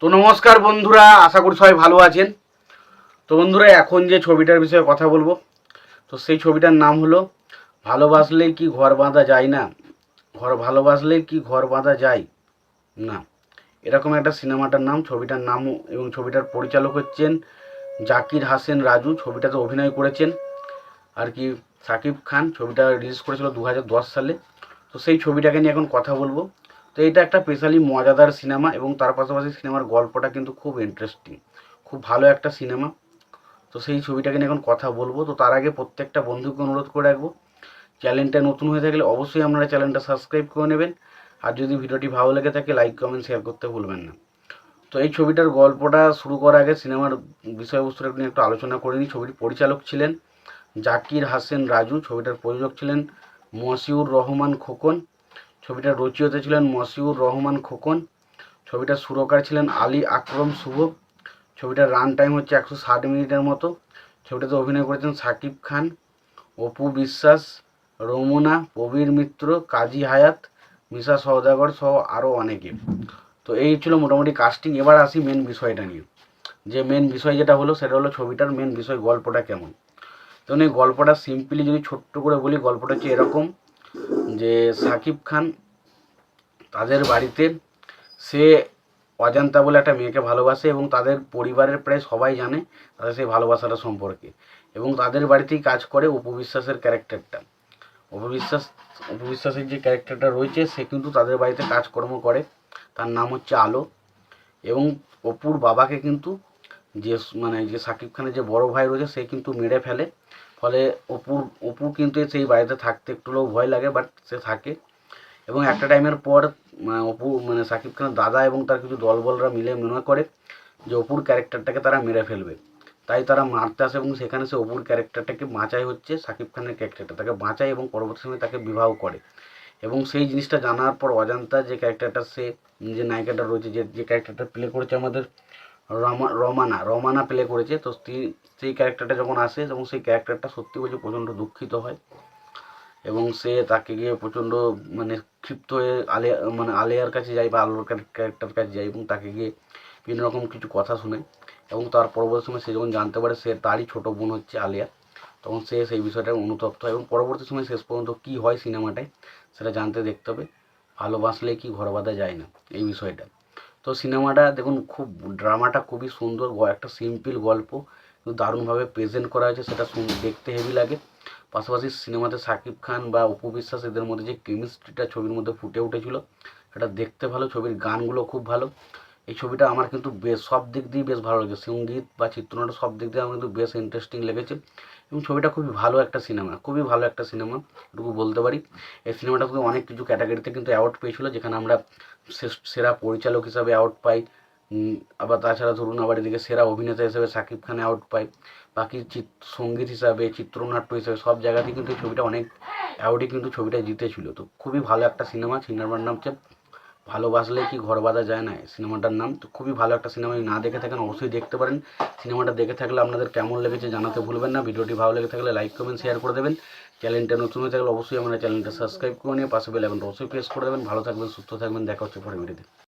তো নমস্কার বন্ধুরা, আশা করি সবাই ভালো আছেন। তো বন্ধুরা, এখন যে ছবিটার বিষয়ে কথা বলবো, তো সেই ছবিটার নাম হলো ভালোবাসলেই কি ঘর বাঁধা যায় না, ভালোবাসলেই কি ঘর বাঁধা যায় না, এরকম একটা সিনেমাটার নাম। ছবিটার নাম এবং ছবিটার পরিচালক হচ্ছেন জাকির হাসান রাজু। ছবিটাতে অভিনয় করেছেন আর কি সাকিব খান। ছবিটা রিলিজ করেছিল 2010 সালে। তো সেই ছবিটাকে নিয়ে এখন কথা বলবো। তো এটা একটা স্পেশালি মজাদার সিনেমা এবং তার পাশাপাশি সিনেমার গল্পটা কিন্তু খুব ইন্টারেস্টিং, খুব ভালো একটা সিনেমা। তো সেই ছবিটাকে নিয়ে এখন কথা বলবো। তো তার আগে প্রত্যেকটা বন্ধুকে অনুরোধ করে রাখবো, চ্যানেলটা নতুন হয়ে থাকলে অবশ্যই আপনারা চ্যানেলটা সাবস্ক্রাইব করে নেবেন। আর যদি ভিডিওটি ভালো লেগে থাকে লাইক কমেন্ট শেয়ার করতে ভুলবেন না। তো এই ছবিটার গল্পটা শুরু করার আগে সিনেমার বিষয়বস্তুটা নিয়ে একটু আলোচনা করে নিই। ছবির পরিচালক ছিলেন জাকির হাসান রাজু, ছবিটার প্রযোজক ছিলেন মশিউর রহমান খোকন, ছবিটার রচয়িতা ছিলেন মশিউর রহমান খোকন, ছবিটার সুরকার ছিলেন আলী আকরম শুভ। ছবিটার রান টাইম হচ্ছে 160 মিনিটের মতো। ছবিটাতে অভিনয় করেছেন সাকিব খান, অপু বিশ্বাস, রমনা, প্রবীর মিত্র, কাজী হায়াত, মিশা সওদাগর সহ আরও অনেকে। তো এই ছিল মোটামুটি কাস্টিং। এবার আসি মেন বিষয়টা নিয়ে। যে মেন বিষয় যেটা হলো সেটা হলো ছবিটার মেন বিষয়, গল্পটা কেমন। তো এই গল্পটা সিম্পলি যদি ছোট্ট করে বলি, গল্পটা হচ্ছে এরকম যে সাকিব খান তাদের বাড়িতে সে অজান্তা বলে একটা মেয়েকে ভালোবাসে এবং তাদের পরিবারের প্রায় সবাই জানে তাদের সেই ভালোবাসাটা সম্পর্কে। এবং তাদের বাড়িতেই কাজ করে অপু ক্যারেক্টারটা। অপবিশ্বাস অপবিশ্বাসের যে ক্যারেক্টারটা রয়েছে সে কিন্তু তাদের বাড়িতে কাজকর্ম করে। তার নাম হচ্ছে আলো। এবং অপুর বাবাকে কিন্তু যে যে সাকিব খানের যে বড় ভাই রয়েছে সে কিন্তু মেরে ফেলে। ফলে অপু কিন্তু সেই বাড়িতে থাকতে একটু ভয় লাগে, বাট সে থাকে। এবং একটা টাইমের পর অপু সাকিব খানের দাদা এবং তার কিছু দলবলরা মিলে মনে করে যে অপুর ক্যারেক্টারটাকে তারা মেরে ফেলবে। তাই তারা মারতে আসে এবং সেখানে সে অপুর ক্যারেক্টারটাকে বাঁচায়, হচ্ছে সাকিব খানের ক্যারেক্টারটা তাকে বাঁচায় এবং পরবর্তী সময় তাকে বিবাহ করে। এবং সেই জিনিসটা জানার পর অজান্তা যে ক্যারেক্টারটা সে যে নায়িকাটা রয়েছে, যে ক্যারেক্টারটা প্লে করেছে আমাদের রমানা প্লে করেছে। তো সেই ক্যারেক্টারটা যখন আসে এবং সেই ক্যারেক্টারটা সত্যি বলছে প্রচণ্ড দুঃখিত হয় এবং সে তাকে গিয়ে প্রচণ্ড ক্ষিপ্ত হয়ে আলিয়ার কাছে যায় বা আলোর ক্যারেক্টার কাছে যায় এবং তাকে গিয়ে বিভিন্ন রকম কিছু কথা শুনে। এবং তার পরবর্তী সময় সে যখন জানতে পারে সে তারই ছোটো বোন হচ্ছে আলিয়া, তখন সে সেই বিষয়টা অনুতপ্ত হয়। এবং পরবর্তী সময় শেষ পর্যন্ত কী হয় সিনেমাটায় সেটা জানতে দেখতে হবে। ভালোবাসলে কি ঘর বাঁধা যায় না, এই বিষয়টা। তো সিনেমাটা দেখুন, খুব ড্রামাটা খুবই সুন্দর, একটা সিম্পল গল্প কিন্তু দারুণভাবে প্রেজেন্ট করা হয়েছে, সেটা দেখতে হেভি লাগে। পাশাপাশি সিনেমাতে সাকিব খান বা অপু বিশ্বাস এদের মধ্যে যে কেমিস্ট্রিটা ছবির মধ্যে ফুটে উঠেছিল সেটা দেখতে ভালো। ছবির গানগুলো খুব ভালো। এই ছবিটা আমার কিন্তু বেশ সব দিক দিয়ে বেশ ভালো লেগেছে, সঙ্গীত বা চিত্রনাট্য সব দিক দিয়ে আমার কিন্তু বেশ ইন্টারেস্টিং লেগেছে। এবং ছবিটা খুবই ভালো একটা সিনেমা, খুবই ভালো একটা সিনেমা, এটুকু বলতে পারি। এই সিনেমাটা কিন্তু অনেক কিছু ক্যাটাগরিতে কিন্তু অ্যাওয়ার্ড পেয়েছিল, যেখানে আমরা সেরা পরিচালক হিসাবে অ্যাওয়ার্ড পাই। আবার তাছাড়া ধরুন আবার এদিকে সেরা অভিনেতা হিসেবে সাকিব খান অ্যাওয়ার্ড পায়। বাকি সঙ্গীত হিসাবে, চিত্রনাট্য হিসাবে সব জায়গাতেই কিন্তু এই ছবিটা অনেক অ্যাওয়ার্ডই কিন্তু ছবিটা জিতেছিল। তো খুবই ভালো একটা সিনেমা। সিনেমার নাম হচ্ছে ভালোবাসলে কি ঘর বাঁধা যায় না, সিনেমাটার নাম। তো খুবই ভালো একটা সিনেমা, না দেখে থাকেন অবশ্যই দেখতে পারেন। সিনেমাটা দেখে থাকলে আপনাদের কেমন লেগেছে জানাতে ভুলবেন না। ভিডিওটি ভালো লেগে থাকলে লাইক কমেন্ট শেয়ার করে দেবেন। চ্যানেলটা নতুন হয়ে থাকলে অবশ্যই আমরা চ্যানেলটা সাবস্ক্রাইব করে নিয়ে পাশে বেল আইকনটা অবশ্যই প্রেস করে দেবেন। ভালো থাকবেন, সুস্থ থাকবেন, দেখা হচ্ছে পরের ভিডিওতে।